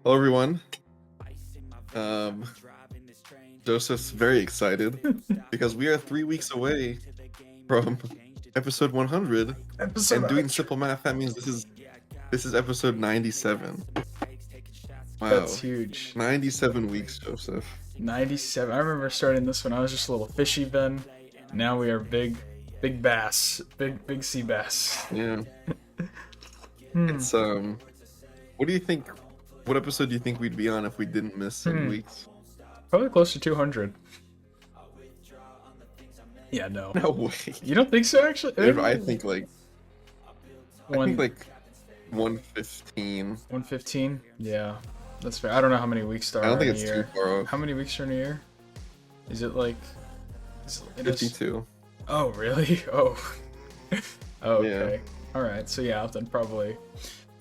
Hello, everyone. Um, Joseph's very excited because we are 3 weeks away from episode 100. Episode And doing 100. simple math, that means this is episode 97. That's Wow, huge. 97 weeks, Joseph. 97. I remember starting this when I was just a little fishy Ben. Now we are big bass. Big sea bass. Yeah. It's what do you think? What episode do you think we'd be on if we didn't miss any weeks? Probably close to 200. Yeah, no. No way. You don't think so, actually? I think like 115. 115? Yeah, that's fair. I don't know how many weeks there I are don't think in a it's year. too far off. How many weeks are in a year? Is it like... it is- 52. Oh, really? Oh. Oh, okay. Yeah. Alright, so yeah, then probably,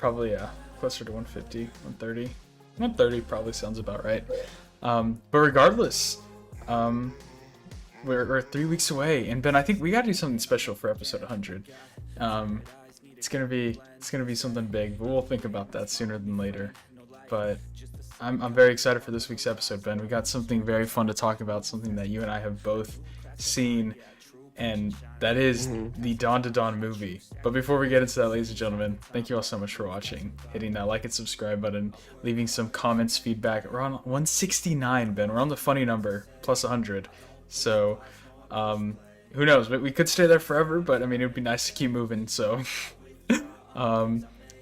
yeah, closer to 150, 130. 130 probably sounds about right. But regardless, we're 3 weeks away, and Ben, I think we gotta do something special for episode 100. It's gonna be something big, but we'll think about that sooner than later. But I'm very excited for this week's episode, Ben. We got something very fun to talk about, something that you and I have both seen, and that is the Dandadan movie. But before we get into that, ladies and gentlemen, thank you all so much for watching, hitting that like and subscribe button, leaving some comments, feedback. We're on 169, Ben. We're on the funny number, plus 100. So, who knows? We could stay there forever, but I mean, it would be nice to keep moving. So,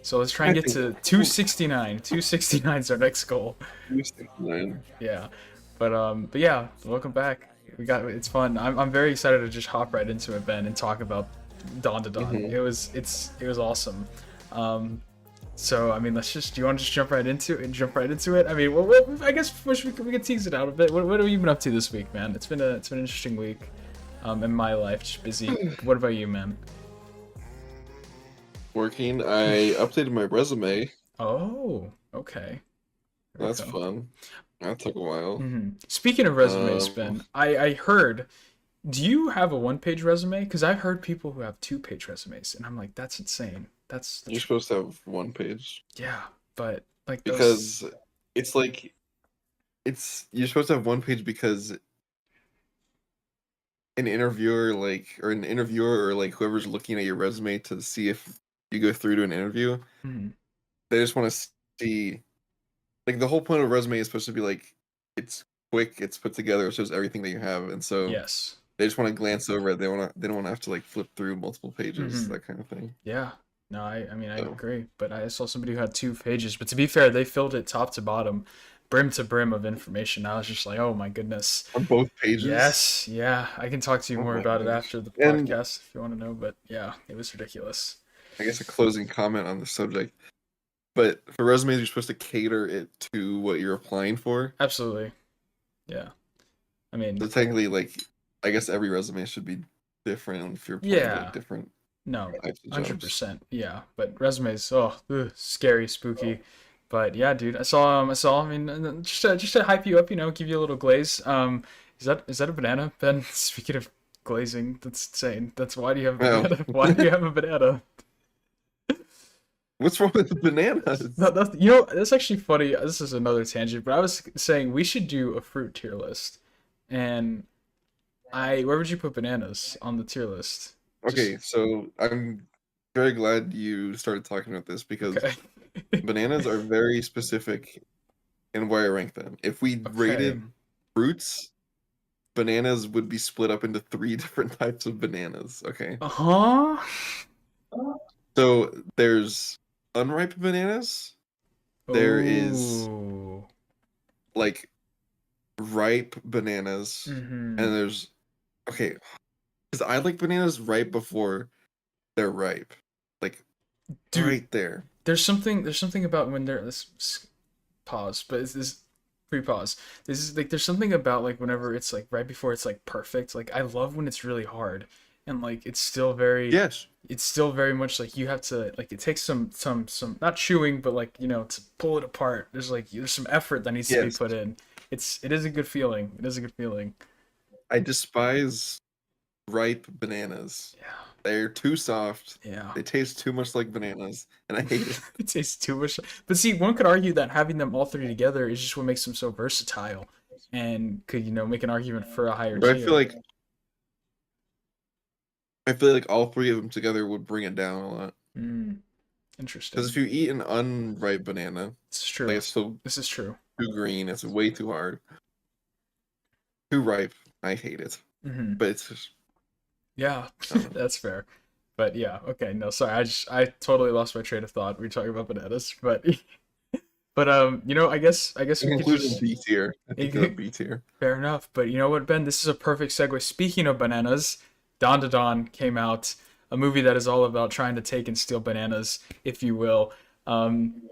so let's try and get to 269. 269 is our next goal. 269. Yeah, but yeah, welcome back. It's fun. I'm very excited to just hop right into it, Ben, and talk about Dandadan. It was awesome. So I mean, do you want to just jump right into it? I mean, I guess we can tease it out a bit. What have you been up to this week, man? It's been an interesting week. In my life, just busy. What about you, man? Working. I updated my resume. Oh, okay. That's fun. That took a while. Speaking of resumes, Ben, I heard. Do you have a one-page resume? Because I've heard people who have two-page resumes, and I'm like, that's insane. You're supposed to have one page. Yeah, but like because it's like you're supposed to have one page because an interviewer or like whoever's looking at your resume to see if you go through to an interview, they just want to see, like, the whole point of a resume is supposed to be like, it's quick, it's put together, it shows everything that you have, and so yes, they just want to glance over it. They don't want to have to like flip through multiple pages, that kind of thing. Yeah. No, I mean, I agree, but I saw somebody who had 2 pages, but to be fair, they filled it top to bottom, brim to brim of information. I was just like, oh my goodness. On both pages? Yes, yeah. I can talk to you more about it after the podcast if you want to know, but yeah, it was ridiculous. I guess a closing comment on the subject. But for resumes, you're supposed to cater it to what you're applying for. Absolutely. Yeah. I mean, so technically, like, I guess every resume should be different if you're applying to different. No, 100%. Yeah, but resumes, scary, spooky. But yeah, dude, I saw. I mean, just to hype you up, give you a little glaze. Is that a banana, Ben? Speaking of glazing, that's insane. Why do you have a banana? Why do you have a banana? What's wrong with the bananas? That's actually funny. This is another tangent, but I was saying we should do a fruit tier list, and where would you put bananas on the tier list? Okay, so I'm very glad you started talking about this because bananas are very specific in where I rank them. If we rated fruits, bananas would be split up into 3 different types of bananas, okay? So there's unripe bananas. There is like ripe bananas, and there's because I like bananas right before they're ripe, like right there. There's something about when they're pause, but it's pre-pause. This is like there's something about like whenever it's like right before it's like perfect. Like I love when it's really hard and like it's still very it's still very much like you have to like it takes some not chewing but like to pull it apart. There's some effort that needs to be put in. It is a good feeling. I despise ripe bananas. Yeah. They're too soft. Yeah. They taste too much like bananas, and I hate it. It tastes too much. But see, one could argue that having them all three together is just what makes them so versatile, and could make an argument for a higher But tier. I feel like all three of them together would bring it down a lot. Mm, Because if interesting. you eat an unripe banana, This is like true. it's still This is true. too green, it's way too hard. Too ripe, I hate it. Hmm. But it's just, Yeah, I don't know. that's fair. But yeah, okay, no, sorry, I totally lost my train of thought. We were talking about bananas, but I guess In we could conclusion, just B tier. I think it's a B tier. fair enough. But you know what, Ben? This is a perfect segue. Speaking of bananas, Dandadan came out, a movie that is all about trying to take and steal bananas, if you will. Um,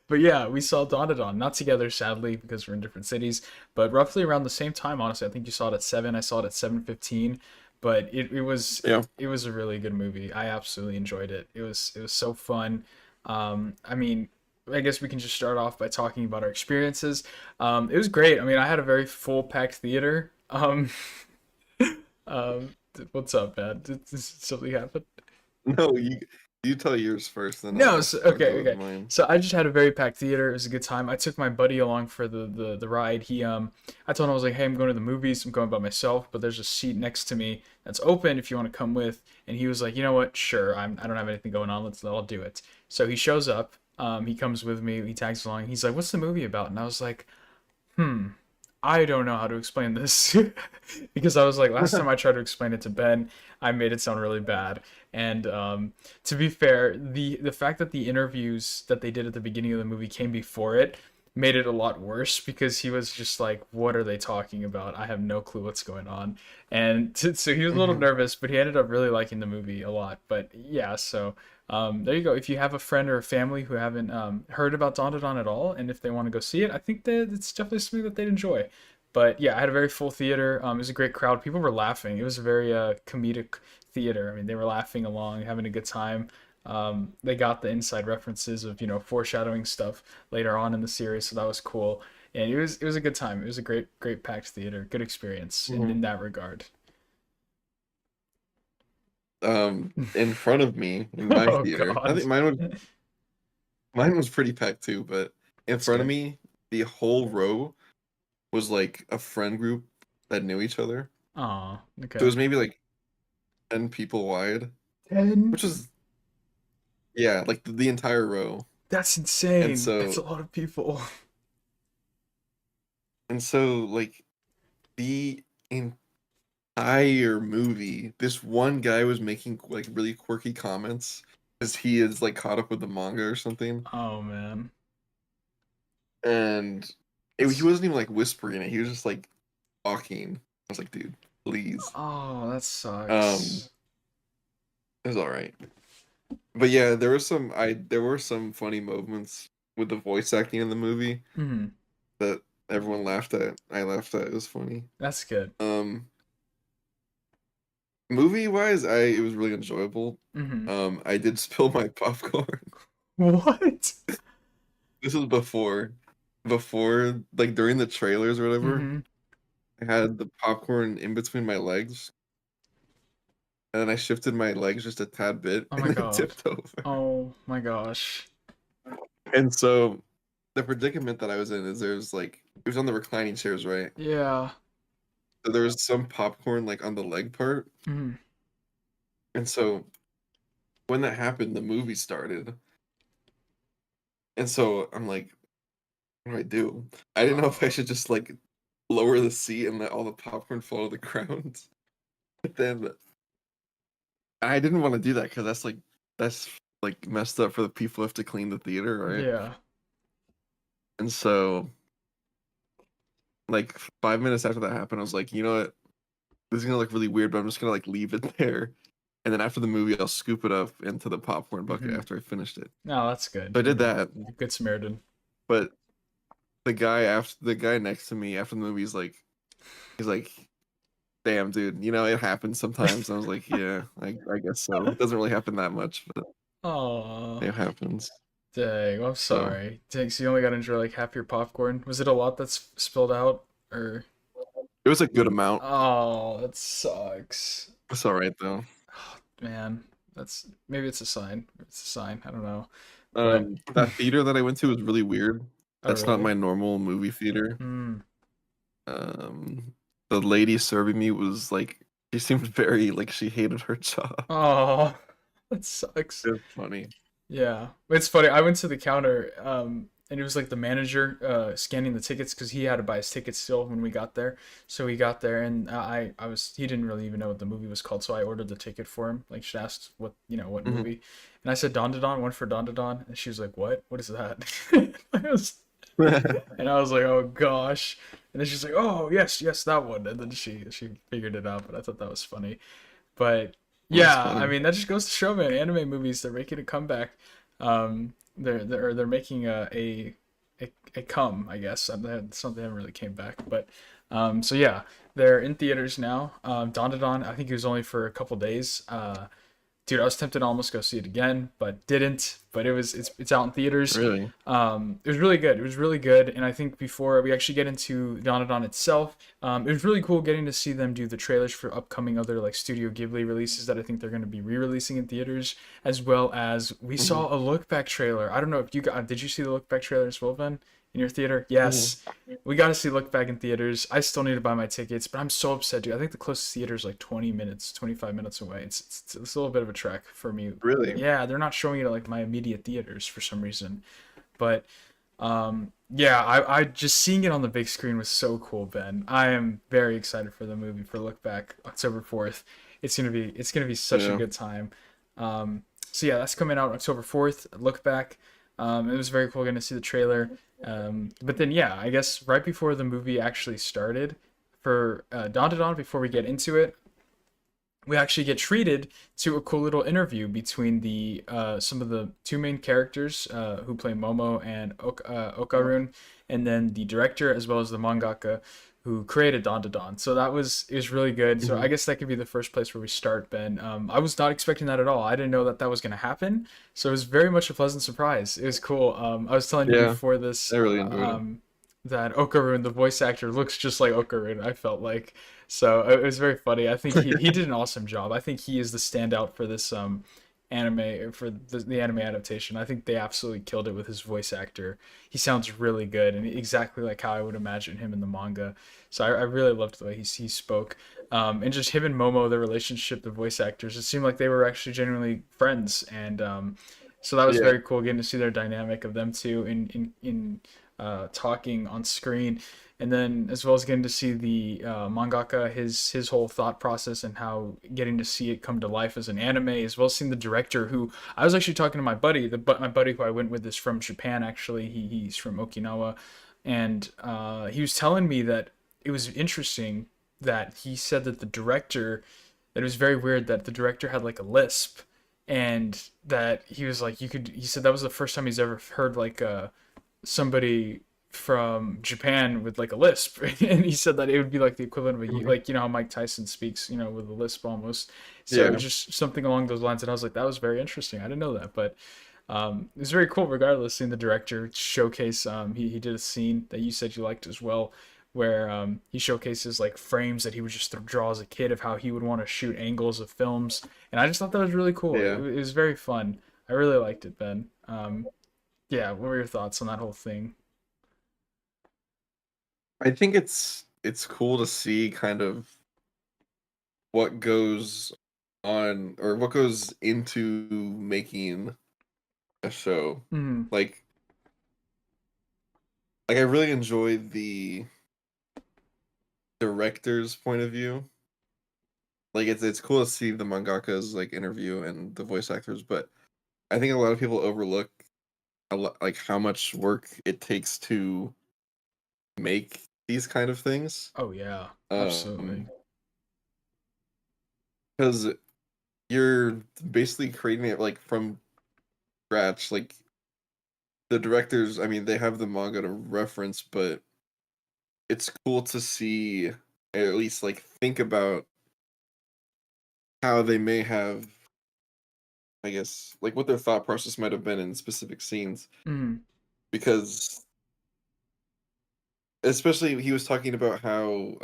but yeah, we saw Dandadan, not together, sadly, because we're in different cities, but roughly around the same time. Honestly, I think you saw it at 7. I saw it at 7:15. But it was Yeah. it was a really good movie. I absolutely enjoyed it. It was so fun. I mean, I guess we can just start off by talking about our experiences. It was great. I mean, I had a very full packed theater. What's up, man? Did something happen? No, you tell yours first, then No, I'll okay, go with okay. mine. So I just had a very packed theater. It was a good time. I took my buddy along for the ride. I told him, I was like, hey, I'm going to the movies. I'm going by myself, but there's a seat next to me that's open if you want to come with. And he was like, you know what? Sure. I don't have anything going on. I'll do it. So he shows up. He comes with me. He tags along. He's like, what's the movie about? And I was like, hmm, I don't know how to explain this because I was like, last time I tried to explain it to Ben, I made it sound really bad. And to be fair, the fact that the interviews that they did at the beginning of the movie came before it made it a lot worse because he was just like, "What are they talking about? I have no clue what's going on." And so he was a little Hmm. nervous, but he ended up really liking the movie a lot. But yeah, so there you go. If you have a friend or a family who haven't heard about Dandadan at all, and if they want to go see it, I think that it's definitely something that they'd enjoy. But yeah, I had a very full theater. It was a great crowd. People were laughing. It was a very comedic theater. I mean, they were laughing along, having a good time. They got the inside references of foreshadowing stuff later on in the series, so that was cool. And it was a good time. It was a great packed theater. Good experience in Hmm. that regard. In front of me in my Oh theater, I God, think mine was pretty packed too, but in that's front of good. me, the whole row was like a friend group that knew each other. Oh, So it okay. was maybe like 10 people wide, 10? which was, yeah, like the entire row. That's And insane. That's so a lot of people. like the entire movie, this one guy was making like really quirky comments because he is like caught up with the manga or something. Oh man. And he That's wasn't even like whispering it, he was just like talking. I was like, dude, please. Oh, that Um, sucks. it was all right. But yeah, there were some funny moments with the voice acting in the movie Hmm. that everyone laughed at. I laughed at. It was funny. That's good. Um, movie wise, I it was really enjoyable. Hmm. I did spill my popcorn. What? This was before like during the trailers or whatever. Hmm. I had the popcorn in between my legs, and then I shifted my legs just a tad bit, Oh and my then God. tipped over. Oh my gosh. And so the predicament that I was in is there's like it was on the reclining chairs, right? Yeah. So there was some popcorn like on the leg part, Hmm. and so when that happened, the movie started, and so I'm like, what do I do? I didn't know if I Oh. should just like lower the seat and let all the popcorn fall to the ground. But then I didn't want to do that because that's like messed up for the people who have to clean the theater, right? Yeah. And so like 5 minutes after that happened, I was like, you know what? This is gonna look really weird, but I'm just gonna like leave it there. And then after the movie, I'll scoop it up into the popcorn bucket Hmm. after I finished it. No, that's good. So I did that, Good Samaritan. but the guy next to me after the movie he's like, damn dude, you know, it happens sometimes. I was like, yeah, I guess so. It doesn't really happen that much, but Oh, it happens. dang. I'm So sorry. Dang, so you only got to enjoy like half your popcorn. Was it a lot that's spilled out, or? It was a good amount. Oh, that sucks. It's all right though. Oh, man, that's maybe it's a sign. It's a sign. I don't know, but That theater that I went to was really weird. oh That's not really? my normal movie theater. Hmm. Um, the lady serving me was like, she seemed very like she hated her job. Oh, that sucks. It was funny. Yeah, it's funny. I went to the counter, and it was like the manager scanning the tickets because he had to buy his tickets still when we got there. So we got there, and he didn't really even know what the movie was called, so I ordered the ticket for him. Like she asked what Mhm. movie, and I said Dandadan, one for Dandadan, and she was like, "What? What is that?" And I was like, "Oh gosh," and then she's like, "Oh yes, yes, that one," and then she figured it out. But I thought that was funny. But That's yeah, I funny. mean that just goes to show, man. Anime movies, they're making a comeback. They're making a come, I guess. Something that haven't really came back, but so yeah, they're in theaters now. Dandadan, I think it was only for a couple days. Dude, I was tempted to almost go see it again, but didn't. But it's out in theaters. Really? It was really good. It was really good, and I think before we actually get into Dandadan itself, it was really cool getting to see them do the trailers for upcoming other like Studio Ghibli releases that I think they're going to be re-releasing in theaters, as well as we Hmm. saw a look back trailer. I don't know if you got. Did you see the look back trailer as well, Ben, in your theater? Hmm. Yes. We got to see Look Back in theaters. I still need to buy my tickets, but I'm so upset, dude. I think the closest theater is like 20 minutes, 25 minutes away. It's a little bit of a trek for me. Really? Yeah, they're not showing it at like my immediate theaters for some reason. But yeah, I just seeing it on the big screen was so cool, Ben. I am very excited for the movie for Look Back October 4th. It's gonna be such a Yeah. good time. So yeah, that's coming out October 4th. Look Back. It was very cool getting to see the trailer. But then yeah, I guess right before the movie actually started, for Dawn to Dawn, before we get into it, we actually get treated to a cool little interview between the some of the two main characters who play Momo and Okarun, and then the director as well as the mangaka who created Dawn to Dawn. So it was really good. So I Hmm. guess that could be the first place where we start, Ben. I was not expecting that at all. I didn't know that that was going to happen. So it was very much a pleasant surprise. It was cool. I was telling you Yeah, before I this really enjoyed it. that Okarun, the voice actor, looks just like Okarun. I felt like so it was very funny. I think he did an awesome job. I think he is the standout for this anime for the anime adaptation. I think they absolutely killed it with his voice actor. He sounds really good and exactly like how I would imagine him in the manga. So I really loved the way he spoke. And just him and Momo, the relationship, the voice actors, it seemed like they were actually genuinely friends. And so that was Yeah. very cool getting to see their dynamic of them two in talking on screen, and then as well as getting to see the mangaka, his whole thought process and how getting to see it come to life as an anime, as well as seeing the director who I was actually talking to my buddy, my buddy who I went with is from Japan actually. He's from Okinawa, and he was telling me that it was interesting that he said that the director that it was very weird that the director had like a lisp, and that he was like he said that was the first time he's ever heard like somebody from Japan with like a lisp, and he said that it would be like the equivalent of a Hmm. like how Mike Tyson speaks, with a lisp almost. So Yeah. just something along those lines, and I was like, that was very interesting. I didn't know that, but it was very cool. Regardless, seeing the director showcase, he did a scene that you said you liked as well, where he showcases like frames that he would just draw as a kid of how he would want to shoot angles of films, and I just thought that was really cool. Yeah. It was very fun. I really liked it, Ben. Yeah, what were your thoughts on that whole thing? I think it's cool to see kind of what goes on or what goes into making a show. Mm, Like I really enjoyed the director's point of view. Like it's cool to see the mangaka's like interview and the voice actors, but I think a lot of people overlook a lot like how much work it takes to make these kind of things. oh yeah, Um, absolutely. because you're basically creating it like from scratch. Like the directors, I mean, they have the manga to reference, but it's cool to see, at least like think about how they may have, I guess, like what their thought process might have been in specific scenes. Mm, Because especially he was talking about how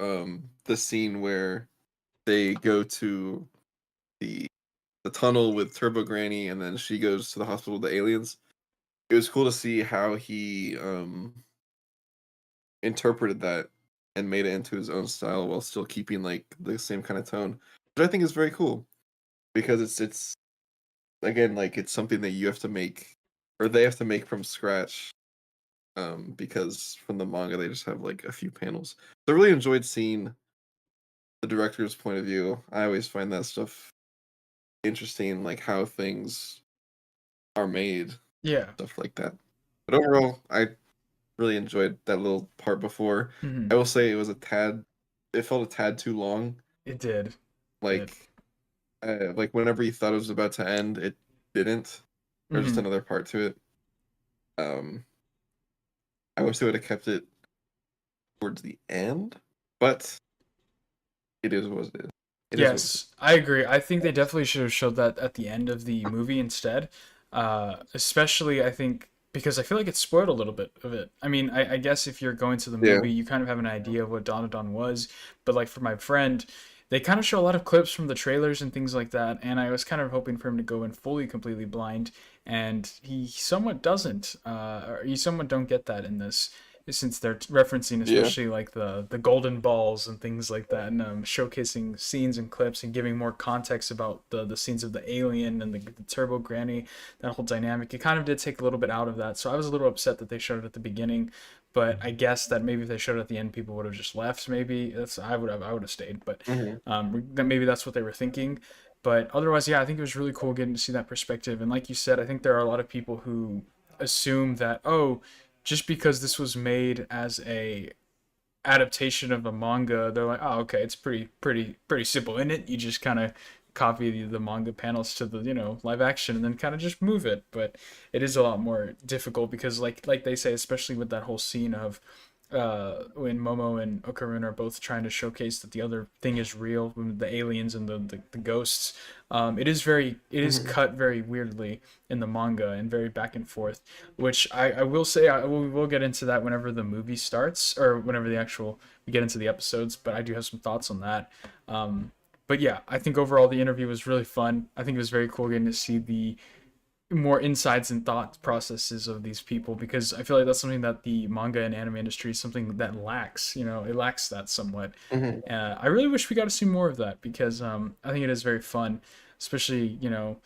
the scene where they go to the the tunnel with Turbo Granny, and then she goes to the hospital with the aliens. It was cool to see how he interpreted that and made it into his own style while still keeping like the same kind of tone, which I think is very cool because it's again like it's something that you have to make or they have to make from scratch because from the manga they just have like a few panels. So I really enjoyed seeing the director's point of view. I always find that stuff interesting, like how things are made, Yeah. stuff like that. But overall, I really enjoyed that little part before. Hmm. I will say it felt a tad too long. It did. It. Like, like whenever you thought it was about to end, it didn't. There's just Hmm. another part to it. Um, I wish they would have kept it towards the end, but it is what it is. It is what it is. Yes, I agree. I think they definitely should have showed that at the end of the movie instead. Especially, I think, because I feel like it spoiled a little bit of it. I mean, I guess if you're going to the Yeah. movie, you kind of have an idea of what Dandadan was. But, like, for my friend, they kind of show a lot of clips from the trailers and things like that. And I was kind of hoping for him to go in fully, completely blind. And he somewhat doesn't. Or you somewhat don't get that in this, since they're referencing Yeah. especially like the golden balls and things like that, and showcasing scenes and clips and giving more context about the scenes of the alien and the turbo granny, that whole dynamic. It kind of did take a little bit out of that, so I was a little upset that they showed it at the beginning. But I guess that maybe if they showed it at the end, people would have just left. Maybe that's I would have stayed, but Hmm. maybe that's what they were thinking. But otherwise, yeah, I think it was really cool getting to see that perspective. And like you said, I think there are a lot of people who assume that, oh, just because this was made as a adaptation of a manga, they're like, oh, okay, it's pretty simple in it. You just kind of copy the manga panels to the live action and then kind of just move it. But it is a lot more difficult because like they say, especially with that whole scene of when Momo and Okarun are both trying to showcase that the other thing is real, the aliens and the ghosts. It is Hmm. cut very weirdly in the manga and very back and forth, which I will say we will get into that whenever the movie starts or whenever we get into the episodes. But I do have some thoughts on that. But yeah, I think overall the interview was really fun. I think it was very cool getting to see the more insights and thought processes of these people, because I feel like that's something that the manga and anime industry is something that lacks. It lacks that somewhat. Hmm. I really wish we got to see more of that because I think it is very fun, especially Yeah.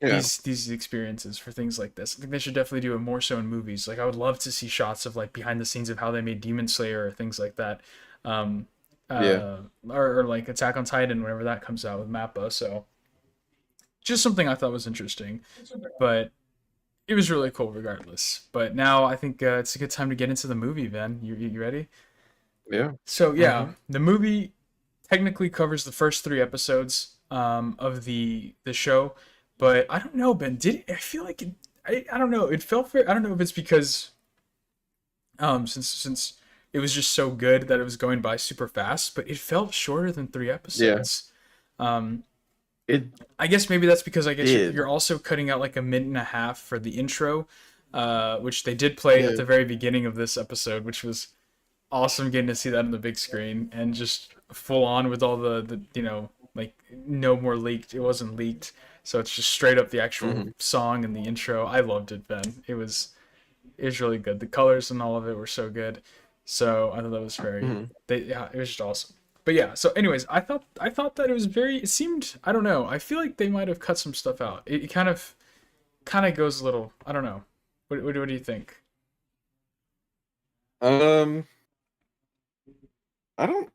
these experiences for things like this. I think they should definitely do it more so in movies. Like I would love to see shots of like behind the scenes of how they made Demon Slayer or things like that. Um, Yeah. or like Attack on Titan whenever that comes out with Mappa. So just something I thought was interesting, but it was really cool regardless. But now I think it's a good time to get into the movie, Ben. You ready? Yeah. So Hmm. yeah, the movie technically covers the first three episodes of the show, but I don't know, Ben. Did it, I feel like I don't know. It felt fair. I don't know if it's because since it was just so good that it was going by super fast, but it felt shorter than three Yeah. episodes. Um, It I guess maybe that's because I guess did. you're also cutting out like a minute and a half for the intro, which they did play at Yeah. the very beginning of this episode, which was awesome getting to see that on the big screen and just full on with all the like no more leaked. It wasn't leaked, so it's just straight up the actual Hmm. song and the intro. I loved it, Ben. It was really good. The colors and all of it were so good. So I thought that was very Hmm. yeah, it was just awesome. But yeah, so anyways, I thought that it seemed, I don't know. I feel like they might have cut some stuff out. It kind of goes a little, I don't know. What do you think? Um, I don't.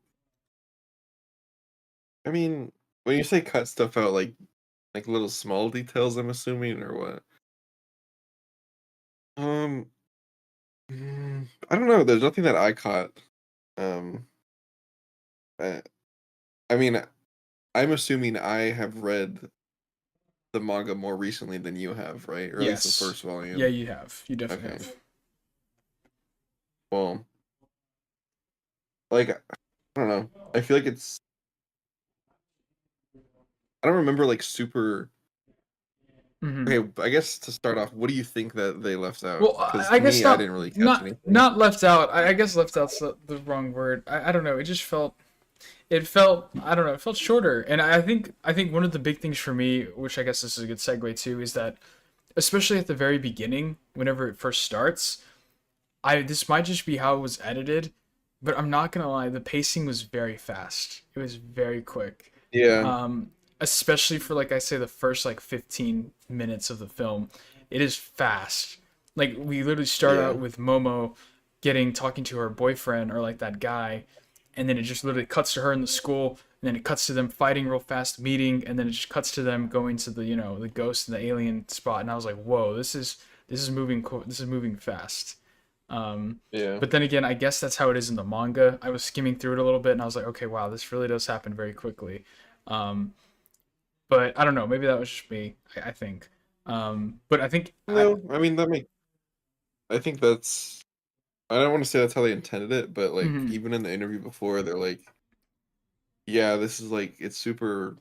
I mean, when you say cut stuff out, like little small details, I'm assuming, or what? Um, I don't know. There's nothing that I caught. Um, I, I mean, I'm assuming I have read the manga more recently than you have, right? Or at least the Yes. first Yeah, volume. you have. You definitely Okay. have. Well, like I don't know. I feel like I don't remember like super. Hmm. Okay, I guess to start off, what do you think that they left out? Well, Because I to guess me, I didn't really catch anything. not left out. I guess left out's the wrong word. I don't know. It just felt I don't know, it felt shorter. And I think one of the big things for me, which I guess this is a good segue to, is that especially at the very beginning, whenever it first starts, I this might just be how it was edited, but I'm not gonna lie, the pacing was very fast. It was very quick. Yeah, Um, Especially for, like I say, the first like 15 minutes of the film. It is fast. Like we literally start yeah. out with Momo talking to her boyfriend or like that guy, and then it just literally cuts to her in the school, and then it cuts to them fighting real fast, meeting, and then it just cuts to them going to the the ghost and the alien spot. And I was like, whoa, this is moving this is moving fast. Um, Yeah. but then again, I guess that's how it is in the manga. I was skimming through it a little bit, and I was like, okay, wow, this really does happen very quickly. Um, but I don't know, maybe that was just me. I think. But I think I. No, I mean I think that's. I don't want to say that's how they intended it, but like Mhm, even in the interview before, they're like, yeah, this is like it's super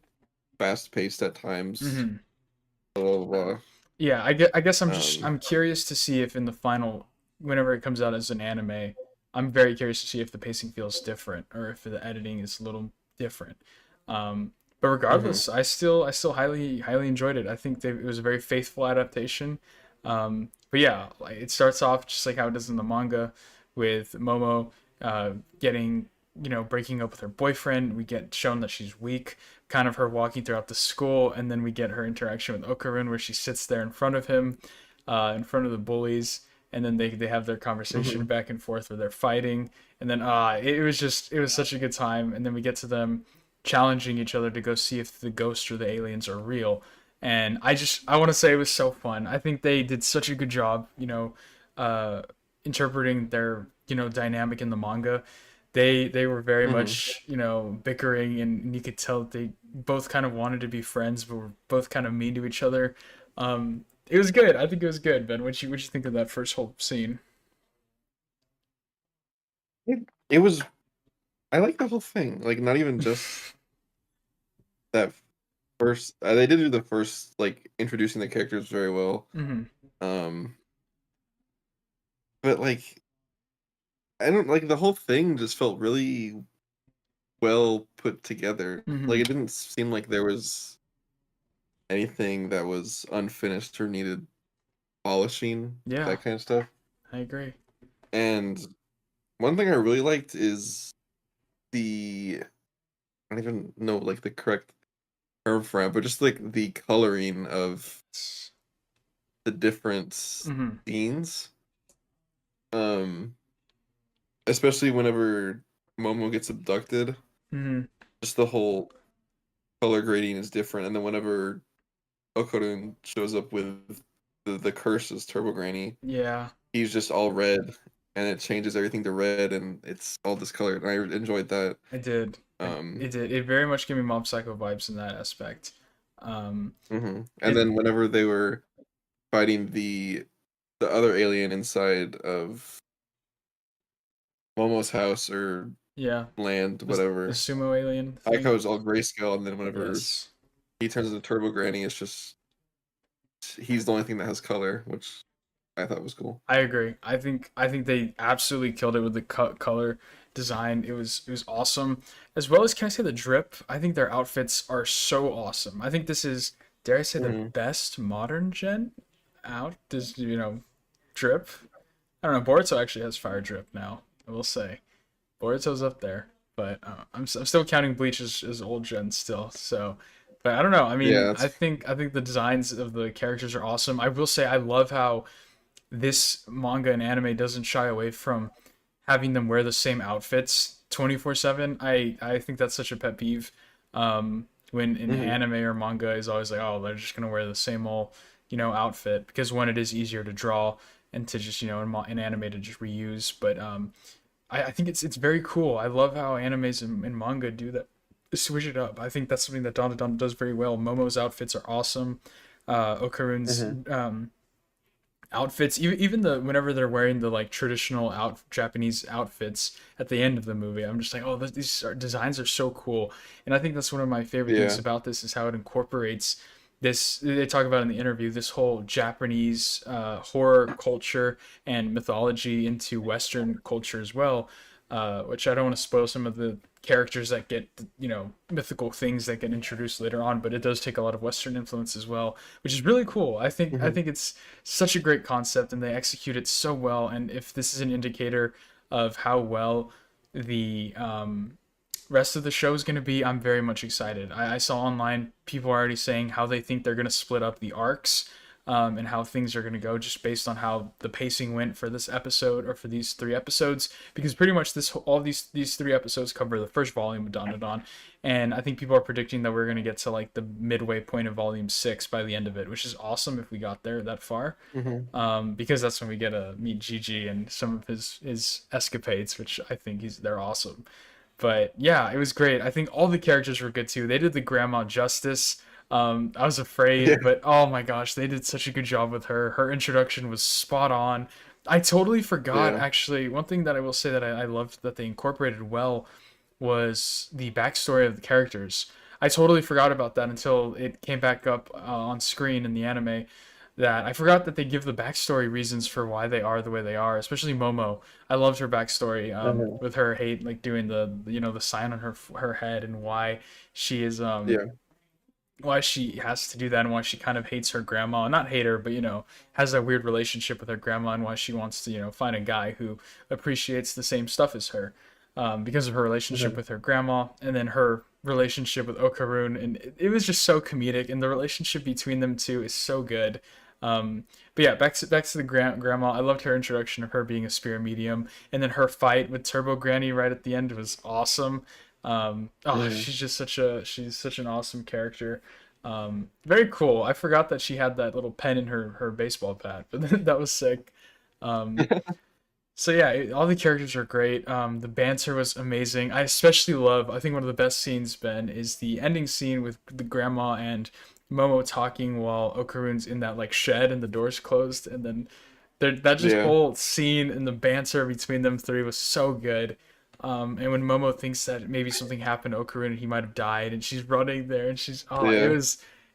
fast paced at times. mhm. Blah, blah, blah. Yeah, I guess Um, I'm curious to see if in the final, whenever it comes out as an anime, I'm very curious to see if the pacing feels different or if the editing is a little different. But mhm, regardless, I still highly enjoyed it. I think it was a very faithful adaptation. But yeah, like, it starts off just like how it does in the manga, with Momo getting breaking up with her boyfriend. We get shown that she's weak, kind of her walking throughout the school, and then we get her interaction with Okarun, where she sits there in front of him, in front of the bullies, and then they have their conversation mhm. back and forth where they're fighting, and then it was such a good time, and then we get to them challenging each other to go see if the ghosts or the aliens are real. And I want to say it was so fun. I think they did such a good job, uh, interpreting their dynamic in the manga. They were very Mhm. much bickering, and you could tell that they both kind of wanted to be friends, but were both kind of mean to each other. It was good. I think it was good. Ben, what you think of that first whole scene? It was. I like the whole thing. Like not even just that first. They did do the first like introducing the characters very well. Hmm. Um, but like I don't like the whole thing just felt really well put together. Like Hmm. it didn't seem like there was anything that was unfinished or needed polishing, Yeah, that kind of stuff. I agree. And one thing I really liked is the I don't even know like the correct term for it, but just like the coloring of the different Hmm. scenes. Um, especially whenever Momo gets abducted, Hmm. just the whole color grading is different. And then whenever Okarun shows up with the curse's Turbo Granny, Yeah, he's just all red, and it changes everything to red, and it's all discolored. And I enjoyed that. I did. Um, It did. It very much gave me Mob Psycho vibes in that aspect. and It then whenever they were fighting the other alien inside of Momo's house or Yeah, land, the whatever, sumo alien I like thing. how it's all grayscale, and then whenever Yes, he turns into Turbo Granny, it's just he's the only thing that has color, which I thought was cool. I agree. I think they absolutely killed it with the color design. It was awesome, as well as, can I say, the drip. I think their outfits are so awesome. I think this is, dare I say, the Mhm. best modern gen out. This drip. I don't know. Boruto actually has fire drip now. I will say Boruto's up there, but I'm still counting Bleach as old gen still. So, but I don't know. I Yeah, mean, that's I think the designs of the characters are awesome. I will say I love how this manga and anime doesn't shy away from having them wear the same outfits 24/7. I think that's such a pet peeve. When in hmm anime or manga is always like, oh, they're just gonna wear the same old outfit, because one, it is easier to draw, and to just in anime to just reuse. But I think it's very cool. I love how animes and manga do that. Switch it up. I think that's something that Dandadan does very well. Momo's outfits are awesome. Okarun's hmm outfits, even the whenever they're wearing the like traditional Japanese outfits at the end of the movie, I'm just like, oh, designs are so cool. And I think that's one of my favorite things Yeah. about this, is how it incorporates this they talk about in the interview, this whole Japanese horror culture and mythology into Western culture as well, which I don't want to spoil some of the characters that get, mythical things that get introduced later on, but it does take a lot of Western influence as well, which is really cool. I Hmm. think it's such a great concept, and they execute it so well. And if this is an indicator of how well the rest of the show is going to be, I'm very much excited. I saw online people are already saying how they think they're going to split up the arcs, and how things are going to go just based on how the pacing went for this episode, or for these 3 episodes, because pretty much all these 3 episodes cover the first volume of Dandadan, and I think people are predicting that we're going to get to like the midway point of volume 6 by the end of it, which is awesome if we got there that far, Hmm. because that's when we get to meet Gigi and some of his escapades, which I think they're awesome. But yeah, it was great. I think all the characters were good too. They did the grandma justice. I was Yeah. afraid, but oh my gosh, they did such a good job with her. Her introduction was spot on. I totally forgot, Yeah. actually. One thing that I will say that I loved that they incorporated well was the backstory of the characters. I totally forgot about that until it came back up on screen in the anime. That I forgot that they give the backstory reasons for why they are the way they are, especially Momo. I loved her backstory, Hmm. with her hate, like doing the sign on her head, and why she is Yeah. why she has to do that, and why she kind of hates her grandma. Not hate her, but has that weird relationship with her grandma, and why she wants to find a guy who appreciates the same stuff as her, because of her relationship Hmm. with her grandma, and then her relationship with Okarun, and it was just so comedic, and the relationship between them two is so good. But yeah, back to the grandma. I loved her introduction of her being a spirit medium, and then her fight with Turbo Granny right at the end was awesome. Hmm. She's such an awesome character. Very cool. I forgot that she had that little pen in her baseball bat, but that was sick. Um, so yeah, all the characters are great. The banter was amazing. I especially love. I think one of the best scenes, Ben, is the ending scene with the grandma and Momo talking while Okarun's in that like shed and the doors closed, and then that just Yeah. whole scene and the banter between them three was so good. And when Momo thinks that maybe something happened to Okarun and he might have died, and she's running there, and Yeah.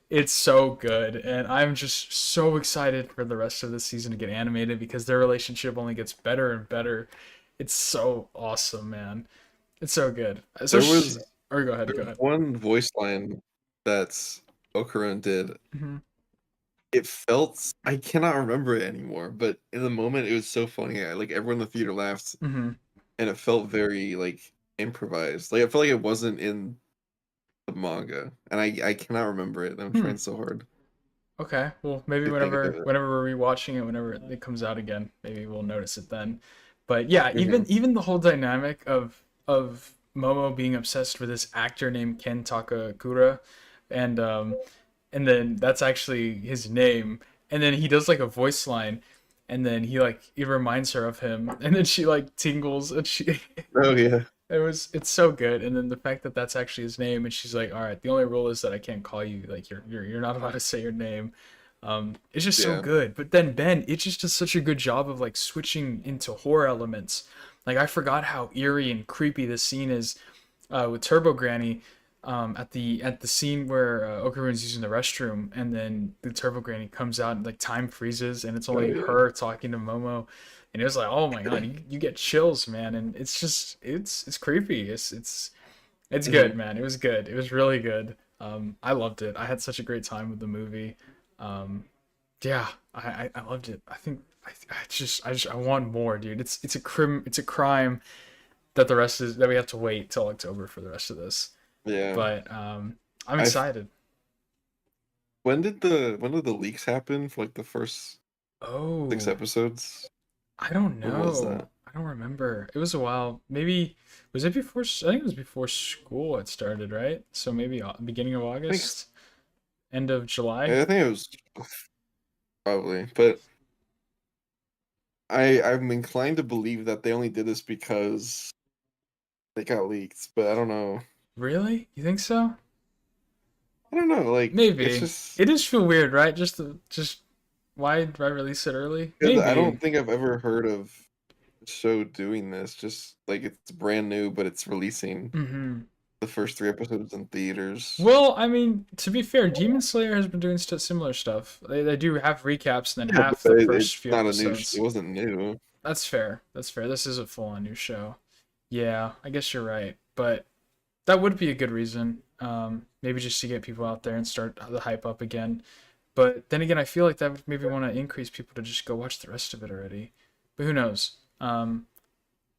it's so good, and I'm just so excited for the rest of the season to get animated because their relationship only gets better and better. It's so awesome, man. It's so good. So, There was or go ahead, there go was ahead. one voice line that's Okarun did. Hmm. It felt I cannot remember it anymore, but in the moment it was so funny. Like everyone in the theater laughed, Hmm. and it felt very like improvised. Like I felt like it wasn't in the manga, and I cannot remember it. I'm Hmm. trying so hard Okay. Well, maybe to think of it. whenever we're rewatching it, whenever it comes out again, maybe we'll notice it then. But yeah, Hmm. even the whole dynamic of Momo being obsessed with this actor named Ken Takakura, and then that's actually his name, and then he does like a voice line, and then it reminds her of him, and then she like tingles, and she Oh yeah, it's so good. And then the fact that that's actually his name, and she's like, all right, the only rule is that I can't call you, like, you're not allowed to say your name. It's just so yeah, good. But then Ben, it just does such a good job of like switching into horror elements. Like, I forgot how eerie and creepy this scene is, with Turbo Granny, at the scene where Okarun's using the restroom, and then the Turbo Granny comes out and like time freezes, and it's oh only yeah. her talking to Momo, and it was like, oh my god, you get chills, man, and it's just it's creepy. It's good, Hmm. man. It was good. It was really good. I loved it. I had such a great time with the movie. Um, yeah, I loved it. I want more, dude. It's a crime that we have to wait till October for the rest of this. Yeah. But I'm I excited. when did the leaks happen for like the first 6 Oh, episodes? I don't When was that? know. I don't remember. It was a while. Maybe was it before? I think it was before school had started, right? So maybe beginning of I think August, end of July. I think it was probably, but I'm inclined to believe that they only did this because they got leaked, but I don't know. Really? You think so? I don't know. Like it's Maybe. just It does feel weird, right? Just why release it early? because I don't Maybe. think I've ever heard of a show doing this. Just like it's brand new, but it's releasing Mm-hmm. the the first 3 episodes in theaters. Well, I mean, to be fair, Demon Slayer has been doing similar stuff. They do have recaps and then Yeah, but half the it's first few not a new. It episodes. wasn't new. That's fair. That's fair. This is a full-on new show. Yeah, I guess you're right. But that would be a good reason. Maybe just to get people out there and start the hype up again. But then again, I feel like that would maybe want to increase people to just go watch the rest of it already. But who knows? Yeah.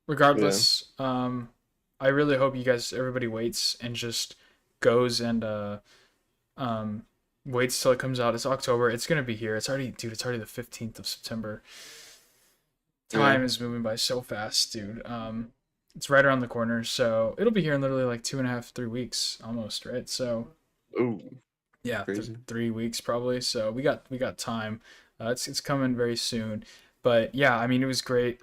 Regardless, I really hope everybody waits and just goes and waits till it comes out. It's October. It's gonna be here. It's already, dude. It's already the 15th of September. Yeah. Time is moving by so fast, dude. It's right around the corner, so it'll be here in literally like 2.5, 3 weeks almost, right? So Oh, yeah, crazy. 3 weeks probably. So we got time. It's coming very soon. But yeah, I mean, it was great.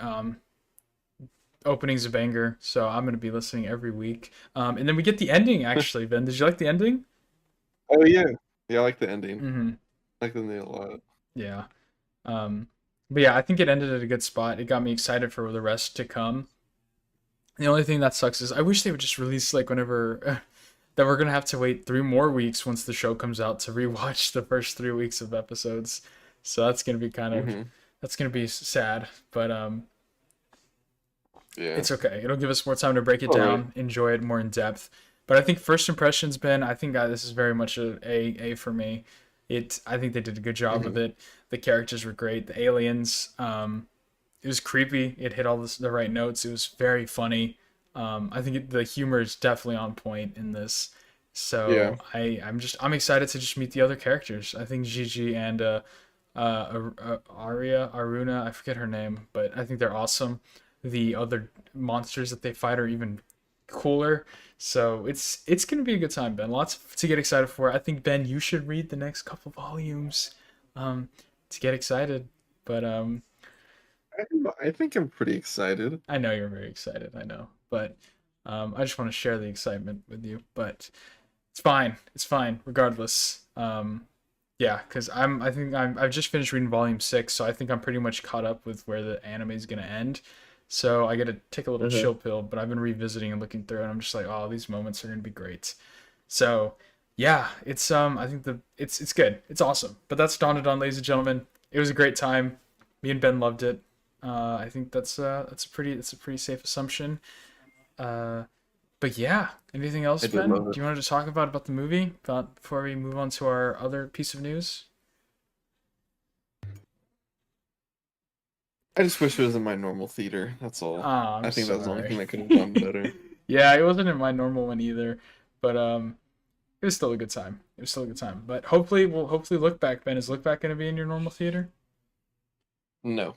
Opening's a banger, so I'm gonna be listening every week. And then we get the ending actually. Ben, did you like the ending? Oh yeah. Yeah, I like the ending. Mm-hmm. I like the ending a lot. Yeah. Um, but yeah, I think it ended at a good spot. It got me excited for the rest to come. The only thing that sucks is I wish they would just release like whenever that we're gonna have to wait 3 more weeks once the show comes out to rewatch the first 3 weeks of episodes. So that's gonna be Hmm. that's gonna be sad, but Yeah. it's okay. It'll give us more time to break it All right. down, enjoy it more in depth. But I think first impressions, Ben, I think this is very much a for me. I think they did a good job with Hmm. it. The characters were great. The aliens, it was creepy. It hit the right notes. It was very funny. I think the humor is definitely on point in this. Yeah. So I'm excited to just meet the other characters. I think Gigi and Aruna, I forget her name, but I think they're awesome. The other monsters that they fight are even cooler. So it's gonna be a good time, Ben. Lots to get excited for. I think Ben, you should read the next couple volumes, um, to get excited. But I think I'm pretty excited. I know you're very excited. I know, but I just want to share the excitement with you. But it's fine. It's fine, regardless. Yeah, because I've just finished reading volume 6, so I think I'm pretty much caught up with where the anime is gonna end. So I get to take a little Hmm. chill pill, but I've been revisiting and looking through, and I'm just like, oh, these moments are gonna be great. So yeah, I think it's good. It's awesome. But that's Dandadan, ladies and gentlemen. It was a great time. Me and Ben loved it. I think that's a pretty safe assumption. Uh, but yeah, anything else, I did Ben? love Do it. you want to talk about the movie before we move on to our other piece of news? I just wish it was in my normal theater. That's all. Ah, I'm I think that's the only sorry. thing that could have done better. Yeah, it wasn't in my normal one either, but it was still a good time. It was still a good time. But hopefully look back, Ben. Is look back gonna be in your normal theater? No,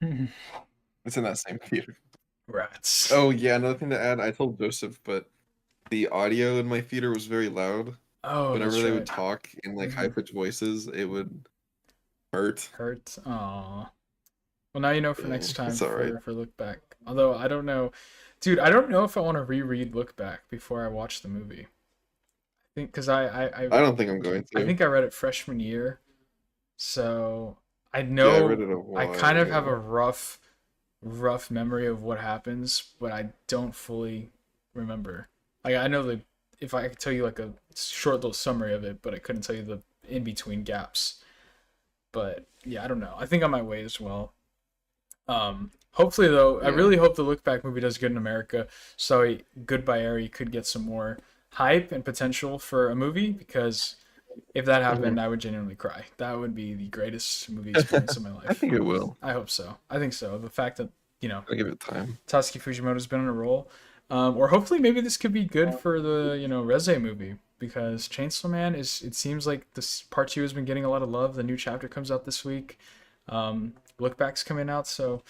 it's in that same theater. Rats. Oh yeah, another thing to add. I told Joseph, but the audio in my theater was very loud. Oh, Whenever that's they would right. talk in like Mm-hmm. high pitched voices, it would hurt. Hurt. Aw. Well, now you know for Yeah, next time it's all right. for look back. Although I don't know, dude. I don't know if I want to reread look back before I watch the movie. I think because I don't think I'm going I to. think I read it freshman year, so I Yeah, I read know it a I while kind of have ago. a rough memory of what happens, but I don't fully remember. Like I know the if I could tell you like a short little summary of it, but I couldn't tell you the in between gaps. But yeah, I don't know. I think I might wait as well. Hopefully though, I Yeah. really hope the Look Back movie does good in America. So Goodbye Eri could get some more hype and potential for a movie because if that Hmm. happened, I would genuinely cry. That would be the greatest movie experience of my I life. think it will. I hope so. I think so. The fact that, I'll give it time. Tatsuki Fujimoto's been on a roll. Or hopefully maybe this could be good for the, Reze movie because Chainsaw Man it seems like this part 2 has been getting a lot of love. The new chapter comes out this week. Look Back's coming out, so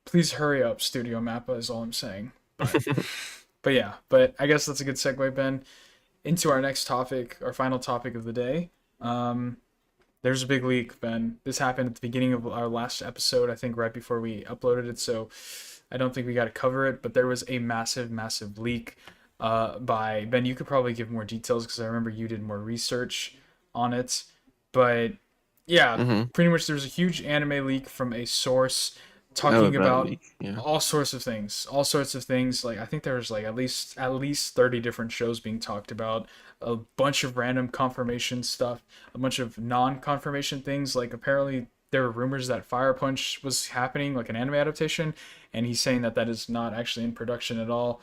please hurry up, Studio Mappa is all I'm saying. But yeah, but I guess that's a good segue, Ben, into our next topic, our final topic of the day. Um, there's a big leak, Ben. This happened at the beginning of our last episode, I think right before we uploaded it, so I don't think we got to cover it, but there was a massive, massive leak by Ben. You could probably give more details because I remember you did more research on it. But yeah, Hmm. pretty much there's a huge anime leak from a source Oh, talking that about leak. Yeah. all sorts of things, all sorts of things. Like I think there was like at least 30 different shows being talked about, a bunch of random confirmation stuff, a bunch of non-confirmation things. Like apparently there were rumors that Fire Punch was happening, like an anime adaptation, and he's saying that that is not actually in production at all.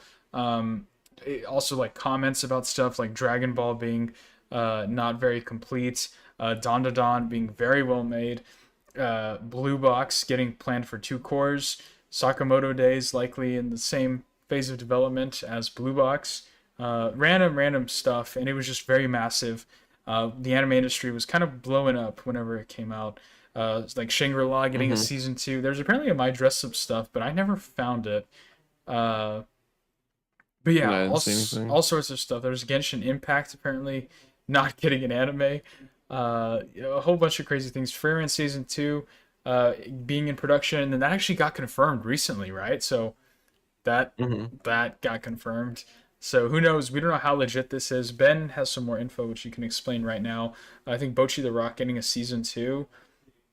Also like comments about stuff like Dragon Ball being not very complete, Dandadan being very well made, Blue Box getting planned for 2 cores, Sakamoto Days likely in the same phase of development as Blue Box. Random stuff, and it was just very massive. The anime industry was kind of blowing up whenever it came out. Like Shangri-La getting a Mm-hmm. season 2. There's apparently a My Dress Up stuff, but I never found it. Uh, but And yeah, I didn't see anything. all sorts of stuff. There's Genshin Impact apparently not getting an anime. A whole bunch of crazy things. Freeman season 2 being in production, and then that actually got confirmed recently, right? So that Mm-hmm. that got confirmed. So who knows? We don't know how legit this is. Ben has some more info which you can explain right now. I think Bochi the Rock getting a season 2.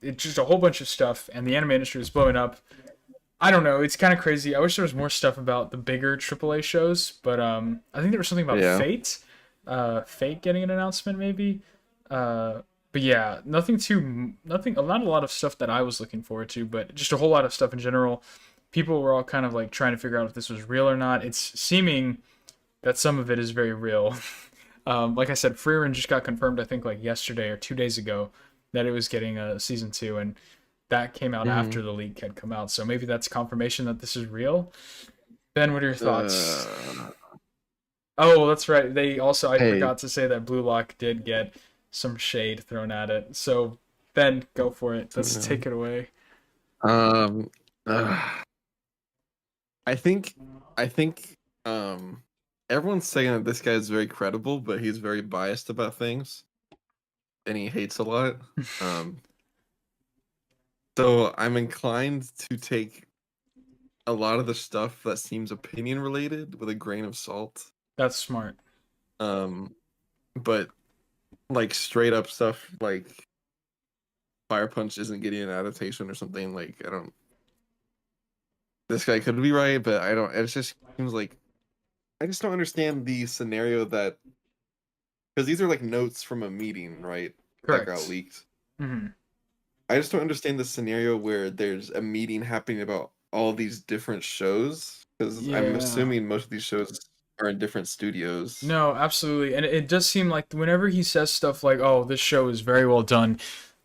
It's just a whole bunch of stuff, and the anime industry is blowing up. I don't know. It's kind of crazy. I wish there was more stuff about the bigger AAA shows, but I think there was something about Yeah. Fate, Fate getting an announcement maybe. But yeah, nothing. Not a lot of stuff that I was looking forward to, but just a whole lot of stuff in general. People were all kind of like trying to figure out if this was real or not. It's seeming that some of it is very real. Like I said, Freerin just got confirmed. I think like yesterday or 2 days ago that it was getting a season 2, and that came out Mm-hmm. after the leak had come out. So maybe that's confirmation that this is real. Ben, what are your thoughts? Uh, Oh, well, that's right. They also, I hey, forgot to say that Blue Lock did get some shade thrown at it. So Ben, go for it. Let's take it away. um, uh, I think, I think, um, everyone's saying that this guy is very credible, but he's very biased about things, and he hates a lot. Um, so I'm inclined to take a lot of the stuff that seems opinion related with a grain of salt. That's smart. Um, but like straight up stuff like Fire Punch isn't getting an adaptation or something, like I don't. This guy could be right, but I don't. It just seems like I just don't understand the scenario that because these are like notes from a meeting, right? That got Correct. leaked. Hmm. I just don't understand the scenario where there's a meeting happening about all these different shows because I'm Yeah. assuming most of these shows are in different studios. No, absolutely. And it does seem like whenever he says stuff like, oh, this show is very well done,